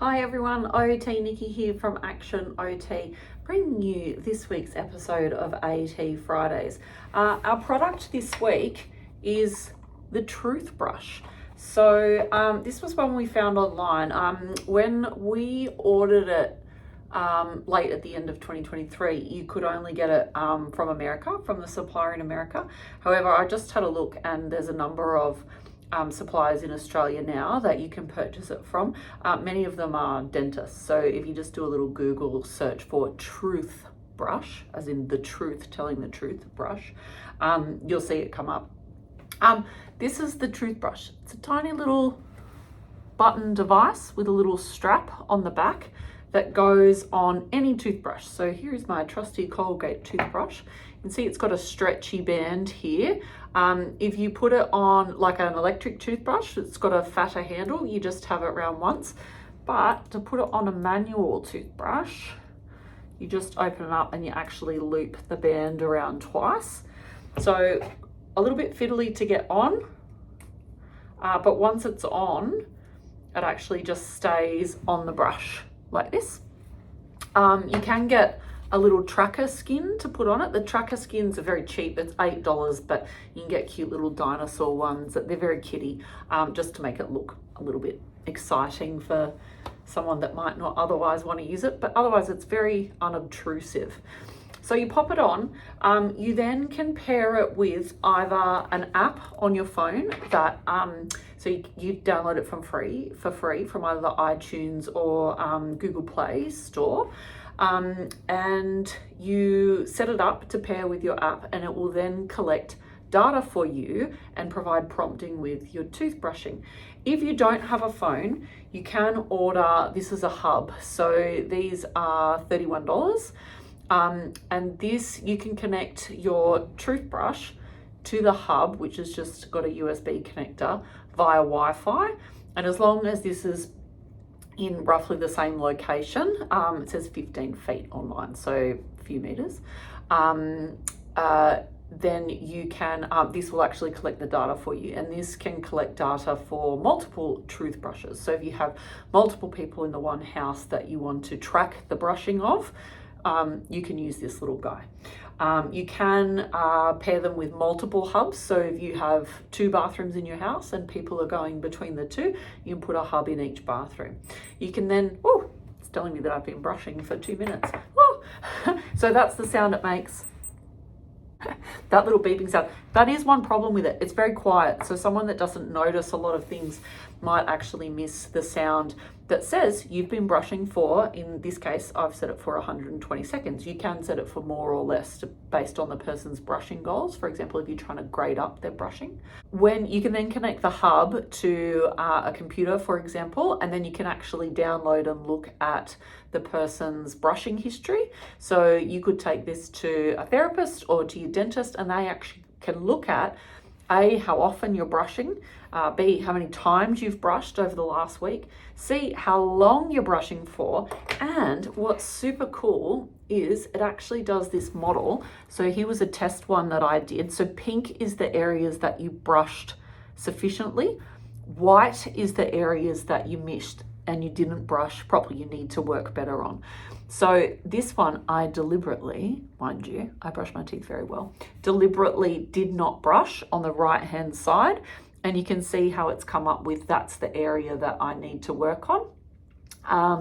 Hi everyone, OT Nikki here from Action OT, bringing you this week's episode of AT Fridays. Our product this week is the TruthBrush. So this was one we found online. When we ordered it late at the end of 2023, you could only get it from America, from the supplier in America. However, I just had a look and there's a number of suppliers in Australia now that you can purchase it from. Many of them are dentists. So if you just do a little Google search for TruthBrush, as in the truth, telling the truth brush, you'll see it come up. This is the TruthBrush. It's a tiny little button device with a little strap on the back that goes on any toothbrush. So here is my trusty Colgate toothbrush. You can see it's got a stretchy band here. If you put it on like an electric toothbrush, it's got a fatter handle, you just have it around once. But to put it on a manual toothbrush, you just open it up and you actually loop the band around twice. So a little bit fiddly to get on, but once it's on, it actually just stays on the brush like this. You can get a little tracker skin to put on it. The tracker skins are very cheap. It's $8, but you can get cute little dinosaur ones. They're very kitty, just to make it look a little bit exciting for someone that might not otherwise want to use it, but otherwise it's very unobtrusive. So you pop it on, you then can pair it with either an app on your phone that, so you download it for free from either the iTunes or Google Play Store, and you set it up to pair with your app, and it will then collect data for you and provide prompting with your toothbrushing. If you don't have a phone, you can order, this is a hub, so these are $31. And this, you can connect your toothbrush to the hub, which has just got a USB connector via Wi-Fi. And as long as this is in roughly the same location, it says 15 feet online, so a few meters, then you can, this will actually collect the data for you, and this can collect data for multiple toothbrushes. So if you have multiple people in the one house that you want to track the brushing of, you can use this little guy. You can pair them with multiple hubs. So if you have 2 bathrooms in your house and people are going between the 2, you can put a hub in each bathroom. You can then, oh, it's telling me that I've been brushing for 2 minutes. So that's the sound it makes. That little beeping sound. That is one problem with it. It's very quiet. So someone that doesn't notice a lot of things might actually miss the sound that says you've been brushing for, in this case, I've set it for 120 seconds. You can set it for more or less based on the person's brushing goals. For example, if you're trying to grade up their brushing. When you can then connect the hub to a computer, for example, and then you can actually download and look at the person's brushing history. So you could take this to a therapist or to your dentist, and they actually can look at A, how often you're brushing, B, how many times you've brushed over the last week, C, how long you're brushing for, and what's super cool is it actually does this model. So here was a test one that I did. So pink is the areas that you brushed sufficiently, white is the areas that you missed and you didn't brush properly, you need to work better on. So this one, I deliberately, mind you, I brush my teeth very well, deliberately did not brush on the right hand side, and you can see how it's come up with that's the area that I need to work on.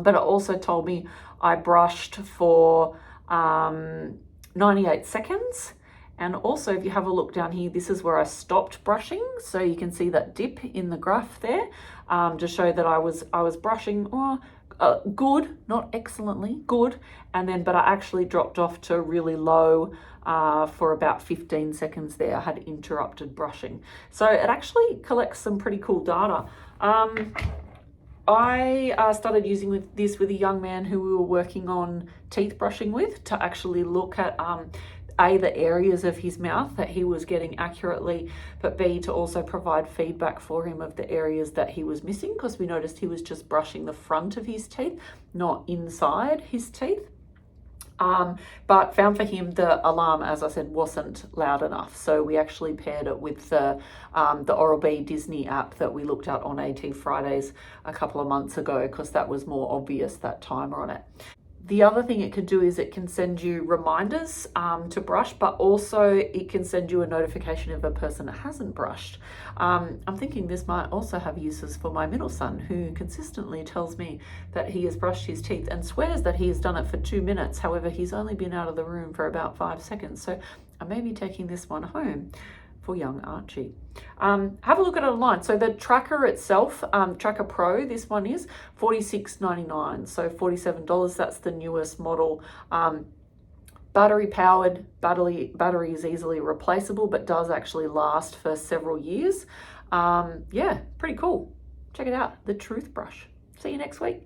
But it also told me I brushed for 98 seconds. And also, if you have a look down here, this is where I stopped brushing. So you can see that dip in the graph there, to show that I was brushing good, not excellently, good. And then, but I actually dropped off to really low for about 15 seconds there. I had interrupted brushing. So it actually collects some pretty cool data. I started using this with a young man who we were working on teeth brushing with to actually look at A, the areas of his mouth that he was getting accurately, but B, to also provide feedback for him of the areas that he was missing, because we noticed he was just brushing the front of his teeth, not inside his teeth. But found for him the alarm, as I said, wasn't loud enough. So we actually paired it with the Oral-B Disney app that we looked at on AT Fridays a couple of months ago, because that was more obvious, that timer on it. The other thing it can do is it can send you reminders to brush, but also it can send you a notification if a person hasn't brushed. I'm thinking this might also have uses for my middle son, who consistently tells me that he has brushed his teeth and swears that he has done it for 2 minutes. However, he's only been out of the room for about 5 seconds. So I may be taking this one home for young Archie. Have a look at it online. So the tracker itself, Tracker Pro, this one is $46.99, so $47. That's the newest model. Battery powered, battery is easily replaceable, but does actually last for several years. Yeah, pretty cool. Check it out, the TruthBrush. See you next week.